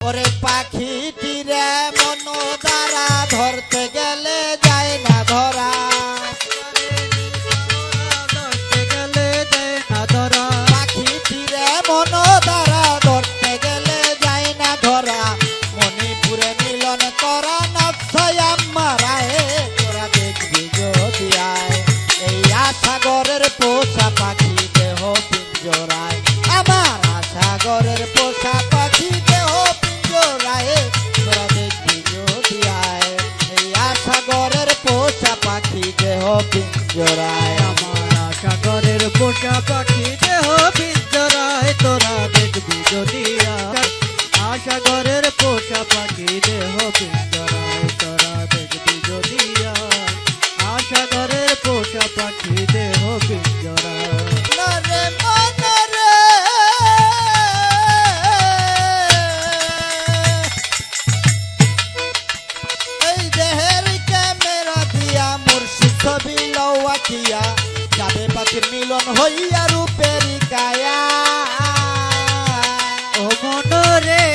ওরে পাখিটিরে মন দ্বারা ধরতে গেলে যায় না ধরা, ধরতে গেলে যায় না ধরা। পাখিটিরে মন দ্বারা ধরতে গেলে যায় না ধরা। মণিপুরে মিলন করা নকশায় আমারায় তোরা দেখবি যদি আয়। এই আশাগরের পোষা পাখি দেহ পিঞ্জরায়, আমার আশাগরের পোষা পাখি দেহ পিঞ্জরায় তোরা দেখবি যদি আয়। এই আশাগরের পোষা পাখি দেহ পিঞ্জরায়, আমার আশাগরের পোষা পাখি দেহ পিঞ্জরায় তোরা দেখবি যদি আয়। আশাগরের পোষা পাখি দেহ পিঞ্জরায় তোরা দেখবি যদি আয়। আশাগরের পোষা পাখি দেহ পিঞ্জরায়। নরে মনরে এই দেহের ক্যামেরা দিয়া মুর্শিদ ছবি লওয়াকিয়া যাবে পাখির মিলন হইয়া রূপেরি কায়া। ও মনরে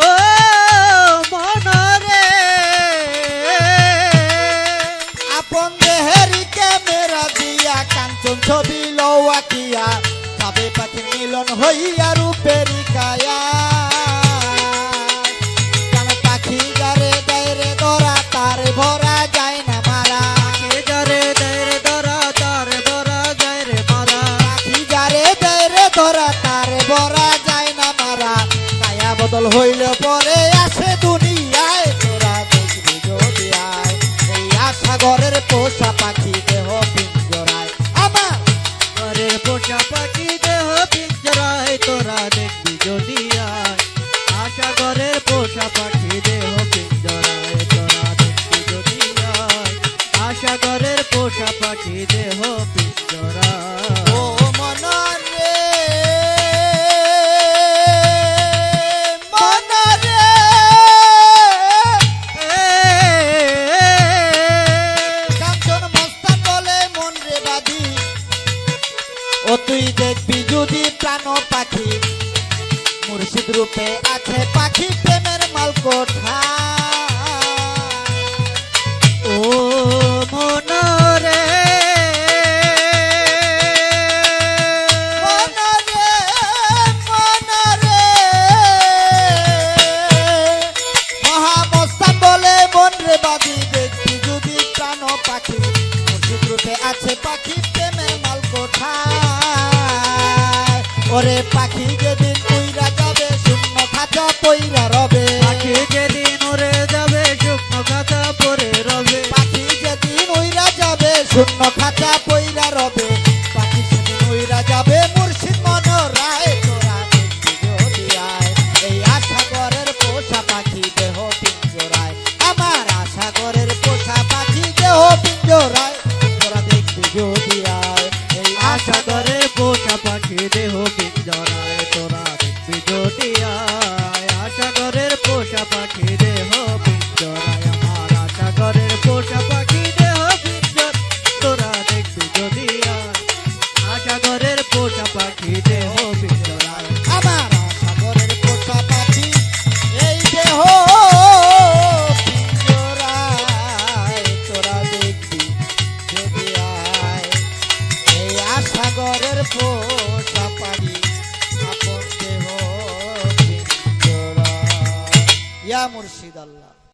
ও মনরে আপন দেহের ক্যামেরা দিয়া কাঞ্চন ছবি লওয়াকিয়া যাবে পাখির মিলন হইয়া রূপেরি কায়া। পাখি যারে দেয় ধরা তার ভরা যায় না মারা। কে যারে দেয় ধরা তার ধরা যায় রে মারা। পাখি যারে দেয় ধরা তার ভরা যায় না মারা। কায়া বদল হইলে পরে আসে দুনিয়ায় তোরা দেখবি যদি আয়। এই আশাগরের পোষা পাখি দেহ পিঞ্জরায়, আমার ঘরের পোষা পাখি দেহ পিঞ্জরায় তোরা দেখবি যদি আয়। আশাগরের পোষা পাখি দেহ পিঞ্জরায় তোরা দেখবি যদি আয়। আশাগরের পোষা পাখি দেহ পিঞ্জরায়। ও মনরে মনরে কাঞ্চন মস্তান বলে মন রে বাঁধি। ও তুই দেখবি যদি প্রাণ পাখি মুর্শিদ রূপে আছে পাখি প্রেমের মালকোঠা। ও মনরে মনরে মনরে মহামস্তান বলে মন রে বাঁধি। দেখবি যদি প্রাণ পাখি মুর্শিদ রূপে আছে পাখি প্রেমের মালকোঠা। ওরে পাখি যেদিন উইরা যাবে শূন্য খাঁচা পইরা রবে। পাখি যেদিন উড়ে যাবে শুকনো খাতা পরে রবে। পাখি যেদিন উইরা যাবে শূন্য খাঁচা পইরা রবে। পাখি সেদিন উইরা যাবে মুর্শিদ মনোরায় তোরা দেখবি যদি আয়। এই আশাগরের পোষা পাখি দেহ পিঞ্জরায়, আমার আশাগরের পোষা পাখি দেহ পিঞ্জরায় তোরা দেখবি যদি আয়। এই আশাগরের পোষা পাখি দেহ পিঞ্জরায় তোরা দেখবি যদি আয়। আশাগরের পোষা পাখি দেহ পিঞ্জরায়, আমার আশাগরের পোষা পাখি দেহ পিঞ্জরায় তোরা দেখবি যদি আয়। আশাগরের পোষা পাখি দেহ পিঞ্জরায়। আমার আশাগরের পোষা পাখি এই দেহ পিঞ্জরায় তোরা দেখবি যদি আয়। এই আশাগরের পোষা পাখি আপন দেহ পিঞ্জরায়। ইয়া মুর্শিদ আল্লাহ।